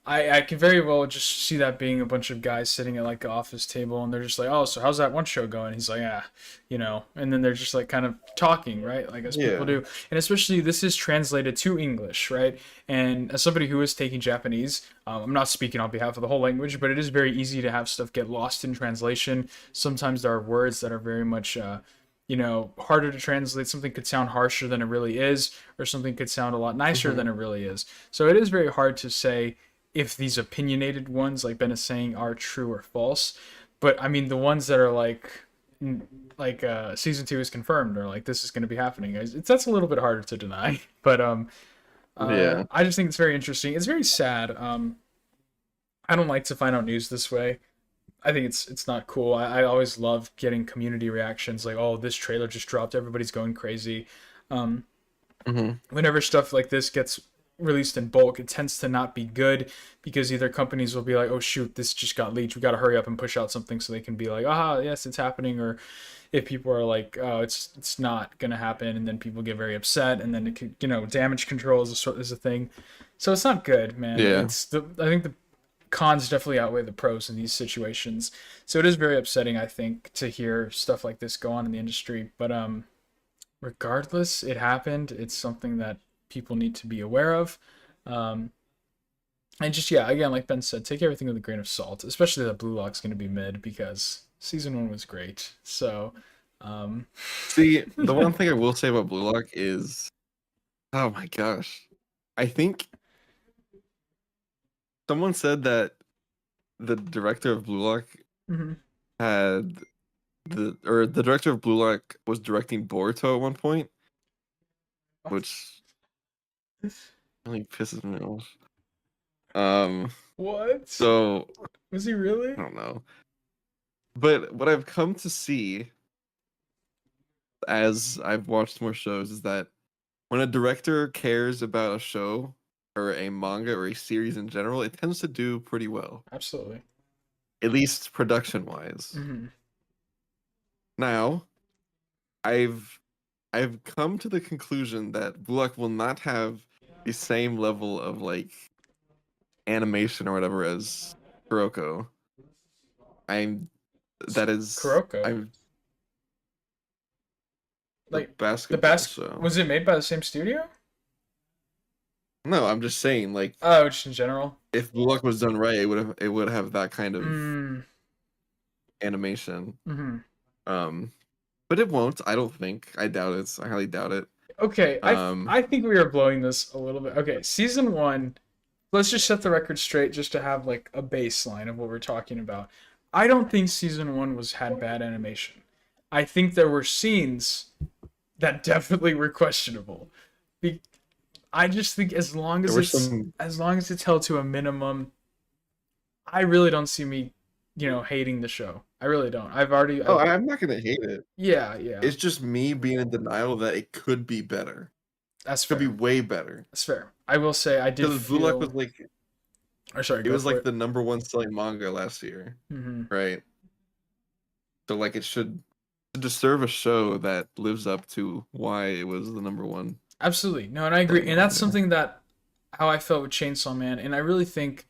I can very well just see that being a bunch of guys sitting at like an office table and they're just like, oh, so how's that one show going? He's like, yeah, and then they're just like kind of talking, right? Like as people Yeah. do. And especially this is translated to English, right? And as somebody who is taking Japanese, I'm not speaking on behalf of the whole language, but it is very easy to have stuff get lost in translation. Sometimes there are words that are very much, harder to translate. Something could sound harsher than it really is, or something could sound a lot nicer Hmm. than it really is. So it is very hard to say if these opinionated ones, like Ben is saying, are true or false. But I mean, the ones that are season 2 is confirmed, or like this is going to be happening. That's a little bit harder to deny. But Yeah. I just think it's very interesting. It's very sad. I don't like to find out news this way. I think it's not cool. I always love getting community reactions like, oh, this trailer just dropped, everybody's going crazy. Um, Hmm. Whenever stuff like this gets released in bulk, it tends to not be good because either companies will be like, oh shoot, this just got leaked, we got to hurry up and push out something so they can be like, ah, yes, it's happening. Or if people are like, oh, it's not gonna happen, and then people get very upset, and then it can, damage control is a thing. So it's not good, man. Yeah. I think the cons definitely outweigh the pros in these situations. So it is very upsetting, I think, to hear stuff like this go on in the industry. But regardless, it happened. It's something that people need to be aware of. Um, and just, yeah, again, like Ben said, take everything with a grain of salt, especially that Blue Lock's going to be mid because season 1 was great. So, um, See, the yeah. one thing I will say about Blue Lock is, oh my gosh, I think someone said that the director of Blue Lock Mhm. had the director of Blue Lock was directing Boruto at one point, What? which really pisses me off. Um, What? so Was he really? I don't know. But what I've come to see as I've watched more shows is that when a director cares about a show or a manga or a series in general, it tends to do pretty well. Absolutely. At least production wise. Mm-hmm. Now, I've come to the conclusion that Blue Lock will not have the same level of like animation or whatever as Kuroko. I'm that is Kuroko. I'm the Like basketball show. was it made by the same studio? No, I'm just saying like Oh, just in general. if Blue Lock was done right, it would have that kind of Mm. animation. Mm-hmm. But it won't. I don't think. I doubt it. I highly doubt it. Okay, Um, I think we are blowing this a little bit. Okay, season one. Let's just set the record straight, just to have like a baseline of what we're talking about. I don't think season one had bad animation. I think there were scenes that definitely were questionable. I just think there were some. as long as it's held to a minimum, I really don't see me, hating the show. I really don't. Oh, I'm not gonna hate it. Yeah, yeah. It's just me being in denial that it could be better. That's Could be fair. way better. That's fair. I will say I did Because Blue Lock was feel. like Or sorry, it go was for like it. the number one selling manga last year, Hmm. right? So like it should deserve a show that lives up to why it was the number one Absolutely. No, and I agree. selling And that's manga. something that how I felt with Chainsaw Man, and I really think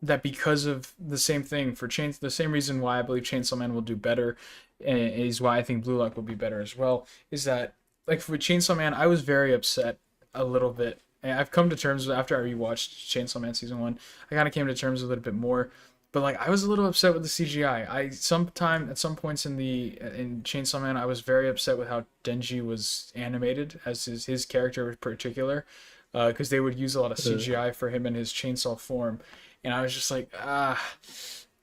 that because of the same thing the same reason why I believe Chainsaw Man will do better is why I think Blue Lock will be better as well. Is that like for Chainsaw Man, I was very upset a little bit. And I've come to terms with after I rewatched Chainsaw Man season one, I kind of came to terms with it a bit more. But like I was a little upset with the CGI. At some points in Chainsaw Man, I was very upset with how Denji was animated as his character in particular, because they would use a lot of CGI for him in his chainsaw form, and I was just like,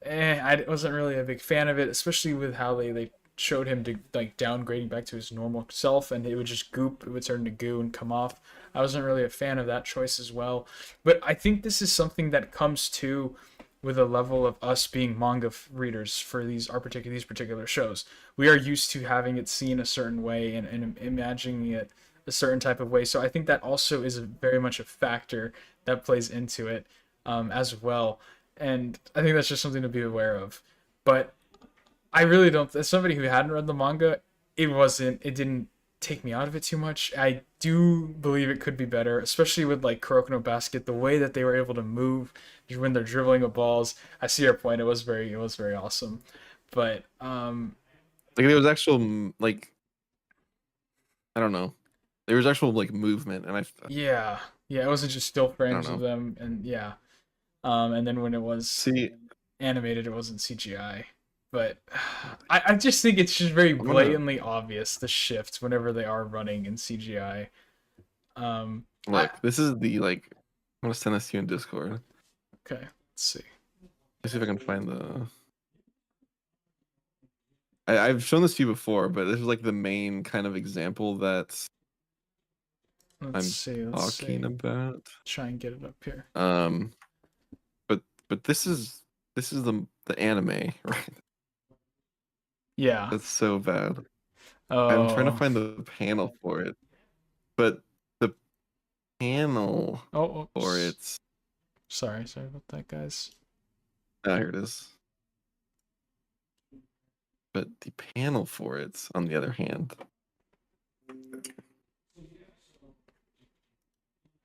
I wasn't really a big fan of it, especially with how they showed him to like downgrading back to his normal self, and it would just goop, it would turn to goo and come off. I wasn't really a fan of that choice as well, but I think this is something that comes to with a level of us being manga readers for these particular shows. We are used to having it seen a certain way and imagining it a certain type of way. So I think that also is very much a factor that plays into it as well. And I think that's just something to be aware of. But I really don't. As somebody who hadn't read the manga, it didn't take me out of it too much. I do believe it could be better, especially with like Kuroko no Basket, the way that they were able to move when they're dribbling with balls. I see your point. It was very awesome. But Like there was actual like I don't know. There was actual like movement, and yeah, yeah, it wasn't just still I don't frames of know. them, and yeah, and then when it was See, animated, it wasn't CGI. But I just think it's just very I'm gonna blatantly obvious the shifts whenever they are running in CGI. I look. This is the like. I'm gonna send this to you in Discord. Okay, let's see. Let's see if I can find the. I've shown this to you before, but this is like the main kind of example that Let's I'm see. Let's talking see. about. Try and get it up here. Um, but this is the anime, right? Yeah. That's so bad. I'm trying to Oh. find the panel for it, but the panel Oh. for Oops. it. Sorry about that, guys. Ah, here it is. But the panel for it, on the other hand,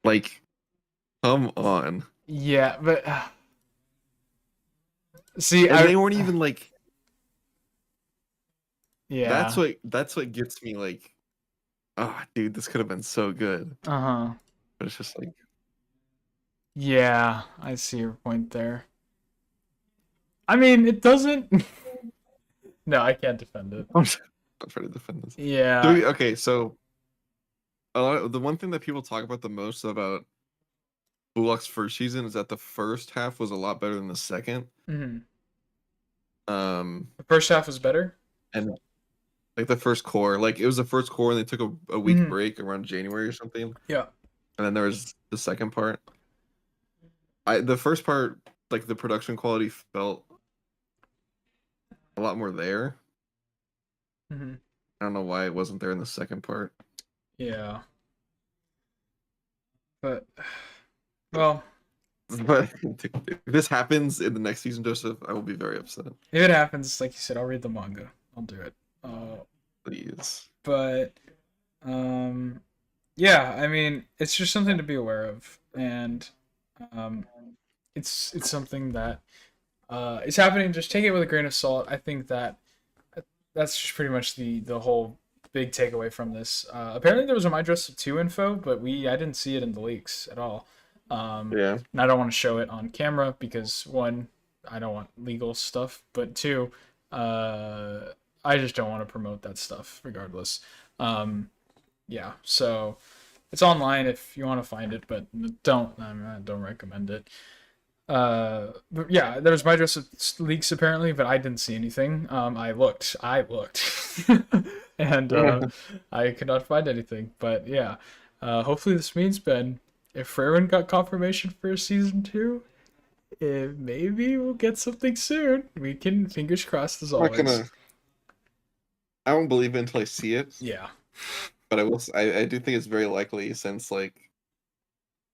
like, come on. Yeah, but see, And they weren't even like. yeah. That's what gets me like, oh, dude, this could have been so good. Uh huh. But it's just like, Yeah, I see your point there. I mean, it doesn't. No, I can't defend it. I'm trying to defend this. Yeah. Okay, so the one thing that people talk about the most about Blue Lock's first season is that the first half was a lot better than the second. Hmm. Um, The first half was better. and like the first core, like it was the first core, and they took a week Hmm. break around January or something, Yeah. and then there was the second part. The first part, like the production quality felt a lot more there. Mm-hmm. I don't know why it wasn't there in the second part. Yeah. But well, But if this happens in the next season, Joseph, I will be very upset. if it happens, like you said, I'll read the manga. I'll do it. Please. But um, yeah, I mean, it's just something to be aware of, and um, it's something that is happening. Just take it with a grain of salt. I think that that's just pretty much the whole big takeaway from this. Apparently, there was a My Dress Up 2 info, but I didn't see it in the leaks at all. Yeah. And I don't want to show it on camera because one, I don't want legal stuff, but two, I just don't want to promote that stuff regardless. Yeah, so it's online if you want to find it, but I don't recommend it. But yeah, there was My Dress Up leaks apparently, but I didn't see anything. I looked, and I could not find anything. But yeah, hopefully this means, Ben, if Freyrin got confirmation for season 2, maybe we'll get something soon. We can, fingers crossed as I'm not always. gonna. I won't believe it until I see it. Yeah. But I will. I do think it's very likely since like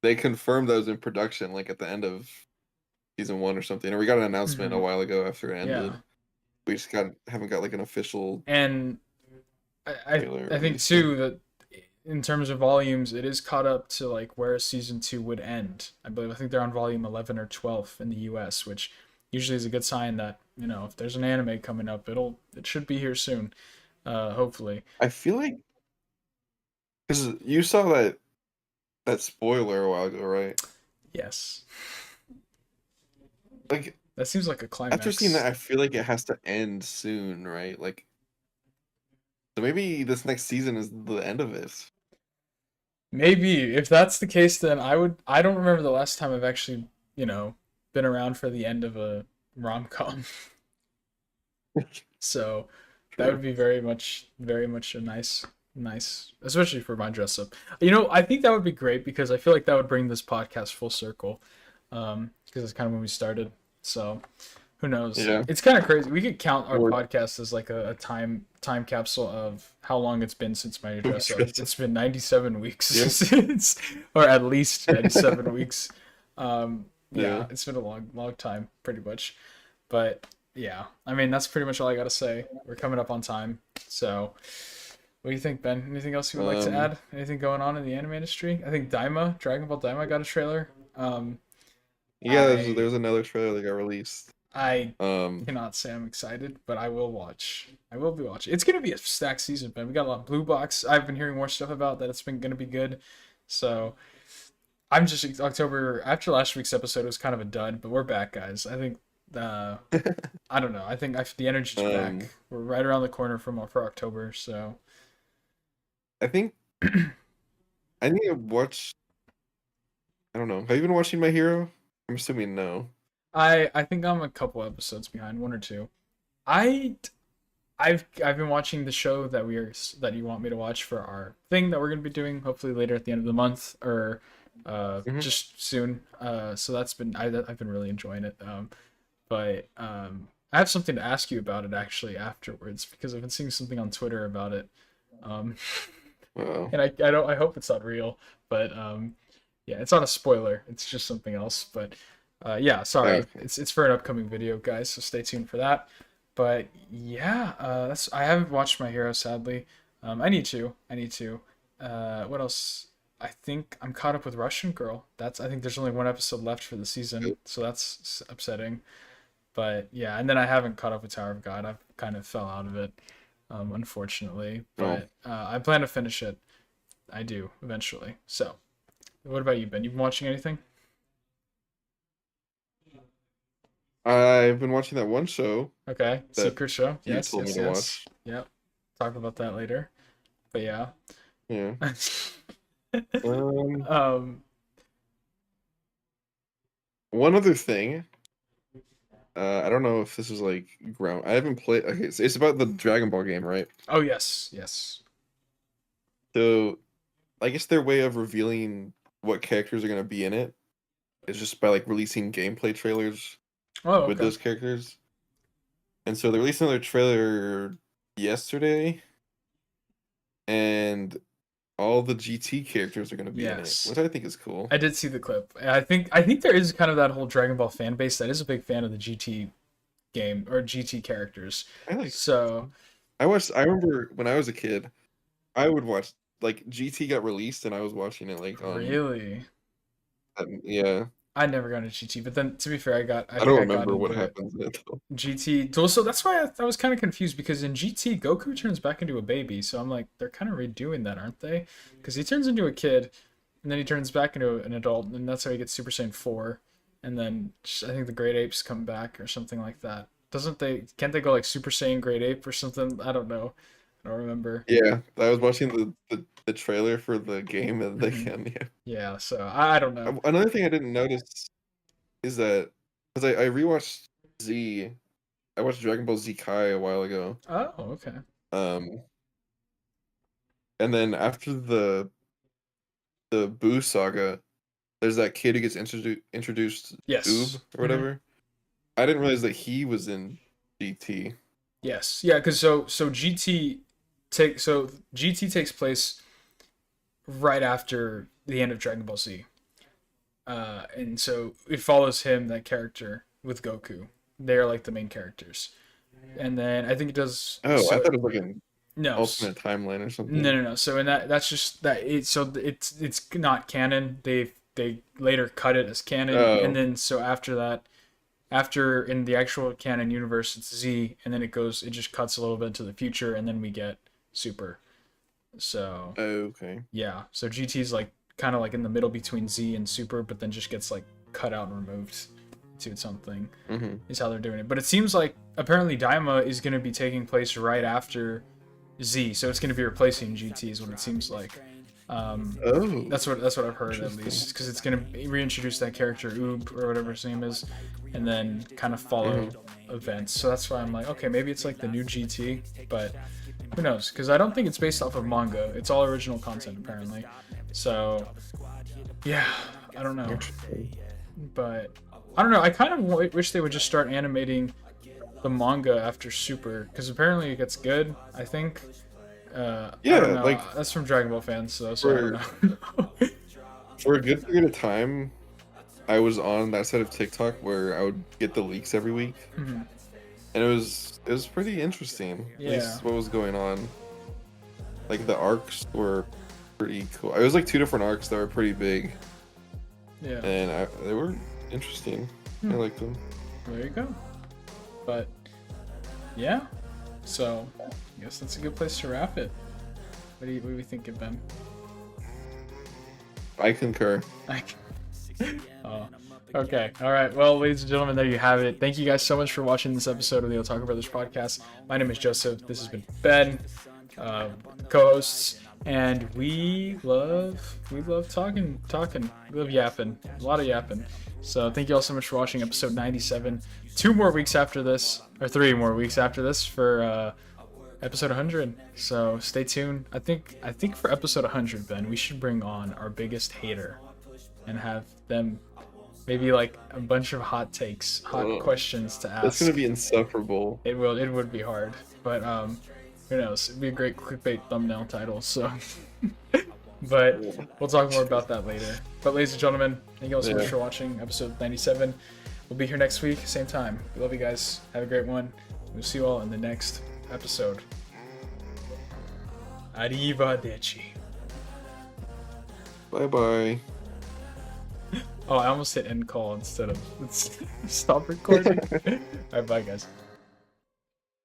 they confirmed that it was in production like at the end of season 1 or something, or we got an announcement a while ago after it ended. Yeah. We just haven't got like an official. And I think too that in terms of volumes, it is caught up to like where season 2 would end. I think they're on volume 11 or 12 in the U.S., which usually is a good sign that if there's an anime coming up, it should be here soon, hopefully. I feel like because you saw that spoiler a while ago, right? Yes. Like that seems like a climax. After seeing that, I feel like it has to end soon, right? Like, so maybe this next season is the end of it. Maybe if that's the case, then I don't remember the last time I've actually been around for the end of a rom-com. So that would be very much a nice, especially for My Dress Up. I think that would be great because I feel like that would bring this podcast full circle. Because it's kind of when we started. So who knows? Yeah. It's kind of crazy. We could count our podcast as like a time capsule of how long it's been since My Dress Up. It's been 97 weeks since, or at least 97 weeks. Yeah, it's been a long time, pretty much. But yeah, I mean that's pretty much all I gotta say. We're coming up on time, so what do you think, Ben? Anything else you would like to add? Anything going on in the anime industry? I think Dragon Ball Daima got a trailer. Yeah, there's another trailer that got released. I cannot say I'm excited, but I will watch. I will be watching. It's gonna be a stacked season, Ben. We got a lot of Blue Box. I've been hearing more stuff about that. It's been gonna be good. So I'm just October after last week's episode was kind of a dud, but we're back, guys. I think I don't know. I think the energy's back. We're right around the corner for October, so I think I need to watch. I don't know. Have you been watching My Hero? I'm assuming no. I think I'm a couple episodes behind, 1 or 2. I've been watching the show that you want me to watch for our thing that we're gonna be doing hopefully later at the end of the month or just soon. So that's been I've been really enjoying it. But I have something to ask you about it actually afterwards because I've been seeing something on Twitter about it. And I hope it's not real, but yeah, it's not a spoiler. It's just something else. But yeah, sorry, it's for an upcoming video, guys. So stay tuned for that. But yeah, I haven't watched My Hero sadly. I need to. What else? I think I'm caught up with Russian Girl. I think there's only 1 episode left for the season, so that's upsetting. But yeah, and then I haven't caught up with Tower of God. I've kind of fell out of it, unfortunately. But I plan to finish it. I do eventually. So, what about you, Ben? You been watching anything? I've been watching that one show. Okay, secret show. Yes, told me to watch. Yep. Talk about that later. But yeah. Yeah. One other thing. I don't know if this is like ground. I haven't played. Okay, so it's about the Dragon Ball game, right? Oh yes. So, I guess their way of revealing what characters are gonna be in it is just by like releasing gameplay trailers with those characters. And so they released another trailer yesterday, and all the GT characters are going to be in it, which I think is cool. I did see the clip. I think there is kind of that whole Dragon Ball fan base that is a big fan of the GT game or GT characters. I remember when I was a kid, I would watch, like, GT got released and I was watching it like really. Yeah. I never got into GT, but then to be fair, I don't remember what happens in it though. GT. So that's why I was kind of confused, because in GT, Goku turns back into a baby. So I'm like, they're kind of redoing that, aren't they? Because he turns into a kid, and then he turns back into an adult, and that's how he gets Super Saiyan 4. And then I think the Great Apes come back or something like that. Can't they go like Super Saiyan Great Ape or something? I don't know. I don't remember. Yeah, I was watching the trailer for the game and they can, yeah. Yeah, so I don't know. Another thing I didn't notice is that, because I rewatched Z, I watched Dragon Ball Z Kai a while ago. Oh, okay. And then after the Boo saga, there's that kid who gets introduced, yes, Oob or whatever. I didn't realize that he was in GT. Yes, yeah, because so GT takes place right after the end of Dragon Ball Z, and so it follows him, that character with Goku. They're like the main characters, and then I think it does. Oh, I thought it was like an alternate timeline or something. No. So in that's just that. It's not canon. They later cut it as canon, and then so after that. After in the actual canon universe, it's Z, and then it just cuts a little bit to the future, and then we get Super. So. Okay. Yeah. So GT's like kind of like in the middle between Z and Super, but then just gets like cut out and removed to something. Is how they're doing it. But it seems like apparently Daima is going to be taking place right after Z, so it's going to be replacing GT, is what it seems like. That's what I've heard, at least, because it's going to reintroduce that character Oob or whatever his name is, and then kind of follow events. So that's why I'm like, okay, maybe it's like the new GT, but who knows? Because I don't think it's based off of manga. It's all original content apparently. So yeah, I don't know. But I don't know. I kind of wish they would just start animating the manga after Super, because apparently it gets good, I think. Yeah, I don't know. like, that's from Dragon Ball fans, so I don't know. For a good period of time, I was on that side of TikTok where I would get the leaks every week, and it was pretty interesting. Yeah. At least what was going on. Like, the arcs were pretty cool. It was like 2 different arcs that were pretty big. Yeah. And they were interesting. I liked them. There you go. But yeah, so I guess that's a good place to wrap it. What are we thinking, Ben? I concur. Oh, okay. All right. Well, ladies and gentlemen, there you have it. Thank you guys so much for watching this episode of the Otaku Brothers podcast. My name is Joseph. This has been Ben, co-hosts, and we love talking. We love yapping. A lot of yapping. So thank you all so much for watching episode 97. 2 more weeks after this, or 3 more weeks after this for episode 100. So stay tuned. I think for episode 100, Ben, we should bring on our biggest hater and have them maybe like a bunch of hot takes, questions to ask. That's gonna be insufferable. It would be hard, but who knows? It'd be a great clickbait thumbnail title. So, but we'll talk more about that later. But ladies and gentlemen, thank you all so much for watching episode 97. We'll be here next week, same time. We love you guys. Have a great one. We'll see you all in the next episode. Arrivederci. Bye-bye. Oh, I almost hit end call instead of stop recording. Alright, bye guys.